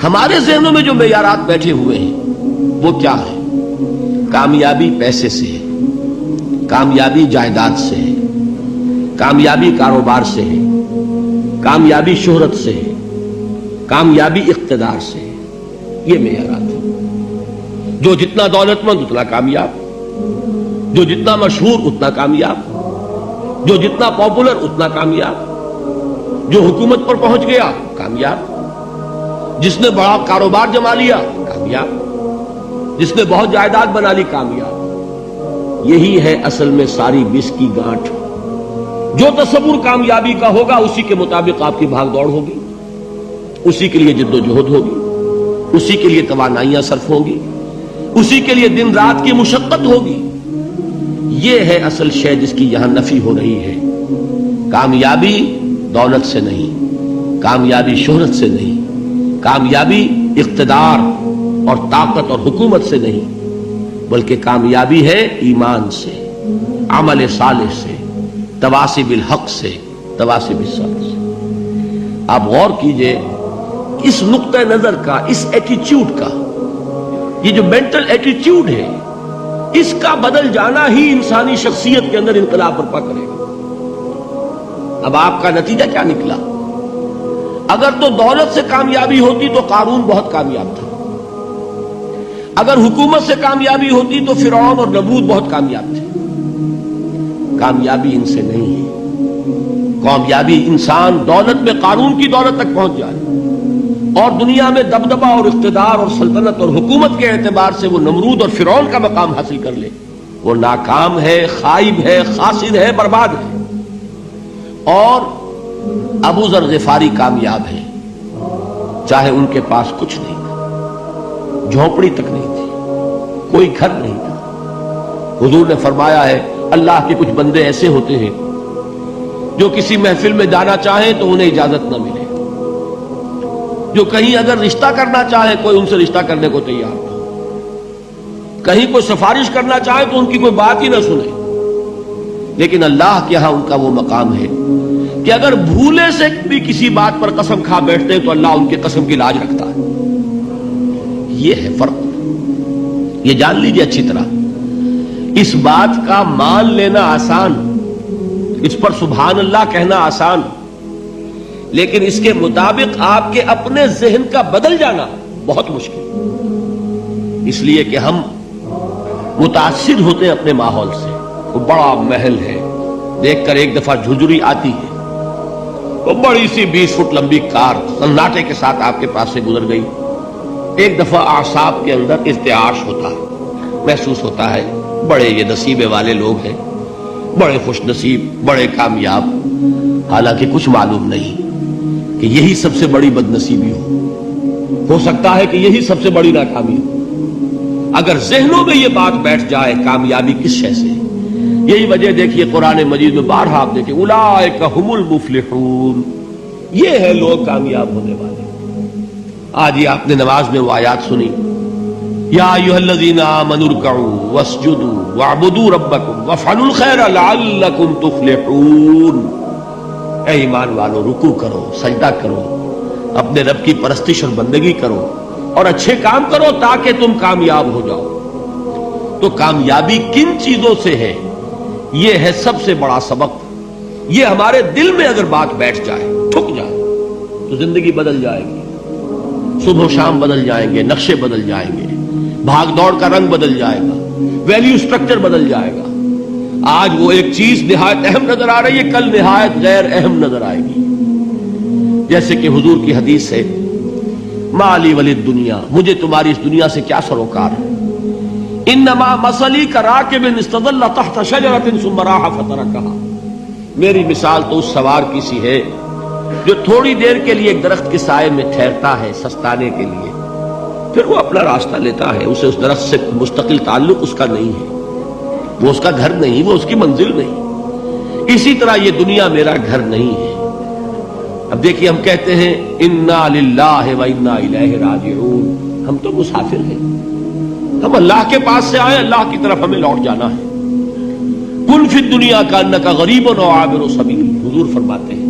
ہمارے ذہنوں میں جو معیارات بیٹھے ہوئے ہیں وہ کیا ہے؟ کامیابی پیسے سے ہے، کامیابی جائیداد سے ہے، کامیابی کاروبار سے ہے، کامیابی شہرت سے ہے، کامیابی اقتدار سے ہے. یہ معیارات ہیں. جو جتنا دولت مند اتنا کامیاب، جو جتنا مشہور اتنا کامیاب، جو جتنا پاپولر اتنا کامیاب، جو حکومت پر پہنچ گیا کامیاب، جس نے بڑا کاروبار جما لیا کامیاب، جس نے بہت جائیداد بنا لی کامیاب. یہی ہے اصل میں ساری بس کی گانٹھ. جو تصور کامیابی کا ہوگا اسی کے مطابق آپ کی بھاگ دوڑ ہوگی، اسی کے لیے جد و جہد ہوگی، اسی کے لیے توانائیاں صرف ہوں گی، اسی کے لیے دن رات کی مشقت ہوگی. یہ ہے اصل شے جس کی یہاں نفی ہو رہی ہے. کامیابی دولت سے نہیں، کامیابی شہرت سے نہیں، کامیابی اقتدار اور طاقت اور حکومت سے نہیں، بلکہ کامیابی ہے ایمان سے، عمل صالح سے، تواصی بالحق سے، تواصی بالصبر سے. آپ غور کیجئے اس نقطہ نظر کا، اس ایٹیچیوڈ کا، یہ جو مینٹل ایٹیچیوڈ ہے، اس کا بدل جانا ہی انسانی شخصیت کے اندر انقلاب برپا کرے گا. اب آپ کا نتیجہ کیا نکلا؟ اگر تو دولت سے کامیابی ہوتی تو قارون بہت کامیاب تھا، اگر حکومت سے کامیابی ہوتی تو فرعون اور نمرود بہت کامیاب تھے. کامیابی ان سے نہیں ہے. کامیابی انسان دولت میں قارون کی دولت تک پہنچ جائے اور دنیا میں دبدبہ اور اقتدار اور سلطنت اور حکومت کے اعتبار سے وہ نمرود اور فرعون کا مقام حاصل کر لے، وہ ناکام ہے، خائب ہے، خاسر ہے، برباد ہے. اور ابو ذر غفاری کامیاب ہے، چاہے ان کے پاس کچھ نہیں تھا، جھونپڑی تک نہیں تھی، کوئی گھر نہیں تھا. حضور نے فرمایا ہے اللہ کے کچھ بندے ایسے ہوتے ہیں جو کسی محفل میں جانا چاہیں تو انہیں اجازت نہ ملے، جو کہیں اگر رشتہ کرنا چاہے کوئی ان سے رشتہ کرنے کو تیار نہ، کہیں کوئی سفارش کرنا چاہے تو ان کی کوئی بات ہی نہ سنے. لیکن اللہ کے ہاں ان کا وہ مقام ہے کہ اگر بھولے سے بھی کسی بات پر قسم کھا بیٹھتے ہیں تو اللہ ان کے قسم کی لاج رکھتا ہے. یہ ہے فرق. یہ جان لیجیے اچھی طرح. اس بات کا مان لینا آسان، اس پر سبحان اللہ کہنا آسان، لیکن اس کے مطابق آپ کے اپنے ذہن کا بدل جانا بہت مشکل. اس لیے کہ ہم متاثر ہوتے ہیں اپنے ماحول سے. وہ بڑا محل ہے، دیکھ کر ایک دفعہ جھجری آتی ہے، وہ بڑی سی 20 فٹ لمبی کار سناٹے کے ساتھ آپ کے پاس سے گزر گئی. ایک دفعہ اعصاب کے اندر ارتعاش ہوتا ہے، محسوس ہوتا ہے بڑے یہ نصیبے والے لوگ ہیں، بڑے خوش نصیب، بڑے کامیاب. حالانکہ کچھ معلوم نہیں کہ یہی سب سے بڑی بد نصیبی ہو سکتا ہے کہ یہی سب سے بڑی ناکامی ہو. اگر ذہنوں میں یہ بات بیٹھ جائے کامیابی کس شے سے. یہی وجہ دیکھیے قرآن مجید میں بارہا آپ دیکھیں اولئک هم المفلحون، یہ ہے لوگ کامیاب ہونے والے. آج یہ آپ نے نماز میں وہ آیات سنی، یا ایھا الذین آمنوا ارکعوا واسجدوا واعبدوا ربکم وافعلوا الخیر لعلکم تفلحون. اے ایمان والو، رکوع کرو، سجدہ کرو، اپنے رب کی پرستش اور بندگی کرو اور اچھے کام کرو تاکہ تم کامیاب ہو جاؤ. تو کامیابی کن چیزوں سے ہے؟ یہ ہے سب سے بڑا سبق. یہ ہمارے دل میں اگر بات بیٹھ جائے، ٹھک جائے، تو زندگی بدل جائے گی. صبح و شام بدل جائیں گے، نقشے بدل جائیں گے، بھاگ دوڑ کا رنگ بدل جائے گا، ویلیو سٹرکچر بدل جائے گا. آج وہ ایک چیز نہایت اہم نظر آ رہی ہے، کل نہایت غیر اہم نظر آئے گی. جیسے کہ حضور کی حدیث ہے مالی ولد دنیا، مجھے تمہاری اس دنیا سے کیا سروکار ہے. انما مثلی کراکب استظل تحت شجرۃ ثم راح فترکها، میری مثال تو اس سوار کی سی ہے جو تھوڑی دیر کے لیے ایک درخت کے سائے میں ٹھہرتا ہے سستانے کے لیے، پھر وہ اپنا راستہ لیتا ہے. اسے اس درخت سے مستقل تعلق اس کا نہیں ہے، وہ اس کا گھر نہیں، وہ اس کی منزل نہیں. اسی طرح یہ دنیا میرا گھر نہیں ہے. اب دیکھیے ہم کہتے ہیں انا للہ و انا الیہ راجعون، ہم تو مسافر ہیں، ہم اللہ کے پاس سے آئے، اللہ کی طرف ہمیں لوٹ جانا ہے. کن فی الدنیا کانک غریب و عابر سبیل، حضور فرماتے ہیں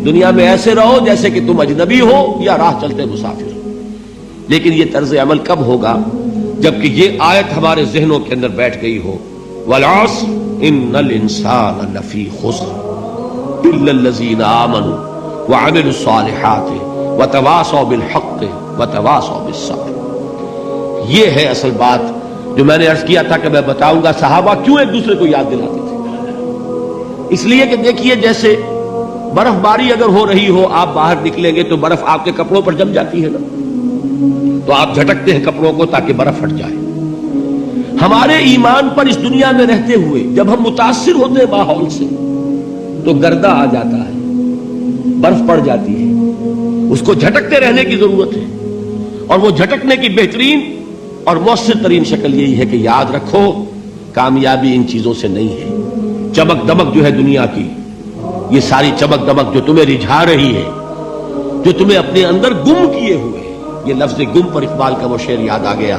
دنیا میں ایسے رہو جیسے کہ تم اجنبی ہو یا راہ چلتے مسافر ہو. لیکن یہ طرز عمل کب ہوگا؟ جبکہ یہ آیت ہمارے ذہنوں کے اندر بیٹھ گئی ہو. والعصر ان الانسان لفی خسر الا الذین آمنوا وعملوا الصالحات وتواصوا بالحق وتواصوا بالصبر. یہ ہے اصل بات جو میں نے عرض کیا تھا کہ میں بتاؤں گا صحابہ کیوں ایک دوسرے کو یاد دلاتے تھے. اس لیے کہ دیکھیے جیسے برف باری اگر ہو رہی ہو، آپ باہر نکلیں گے تو برف آپ کے کپڑوں پر جم جاتی ہے نا، تو آپ جھٹکتے ہیں کپڑوں کو تاکہ برف ہٹ جائے. ہمارے ایمان پر اس دنیا میں رہتے ہوئے جب ہم متاثر ہوتے ہیں ماحول سے تو گردہ آ جاتا ہے، برف پڑ جاتی ہے. اس کو جھٹکتے رہنے کی ضرورت ہے، اور وہ جھٹکنے کی بہترین اور مؤثر ترین شکل یہی ہے کہ یاد رکھو کامیابی ان چیزوں سے نہیں ہے. چمک دمک جو ہے دنیا کی، یہ ساری چمک دمک جو تمہیں رجھا رہی ہے، جو تمہیں اپنے اندر گم کیے ہوئے. یہ لفظ گم پر اقبال کا وہ شعر یاد آ گیا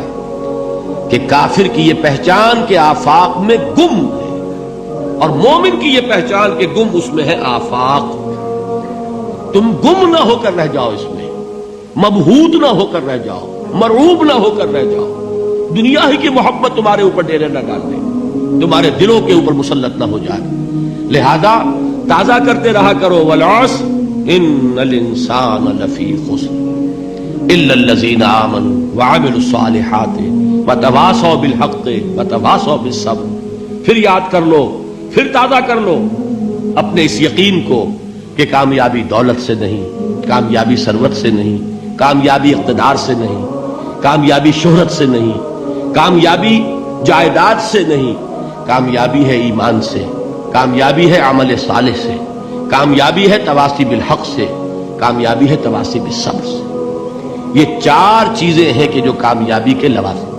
کہ کافر کی یہ پہچان کے آفاق میں گم ہے، اور مومن کی یہ پہچان کے گم اس میں ہے آفاق. تم گم نہ ہو کر رہ جاؤ، اس میں مبہوت نہ ہو کر رہ جاؤ، مرعوب نہ ہو کر رہ جاؤ. دنیا ہی کی محبت تمہارے اوپر ڈیرے نہ ڈال دے، تمہارے دلوں کے اوپر مسلط نہ ہو جائے. لہذا تازہ کرتے رہا کرو والعصر ان الانسان لفی خسر الا الذین آمنوا وعملوا الصالحات وتواصوا بالحق وتواصوا بالصبر. پھر یاد کر لو، پھر تازہ کر لو اپنے اس یقین کو کہ کامیابی دولت سے نہیں، کامیابی ثروت سے نہیں، کامیابی اقتدار سے نہیں، کامیابی شہرت سے نہیں، کامیابی جائیداد سے نہیں، کامیابی ہے ایمان سے، کامیابی ہے عمل صالح سے، کامیابی ہے تواصی بالحق سے، کامیابی ہے تواصی بالصبر سے. یہ چار چیزیں ہیں کہ جو کامیابی کے لوازم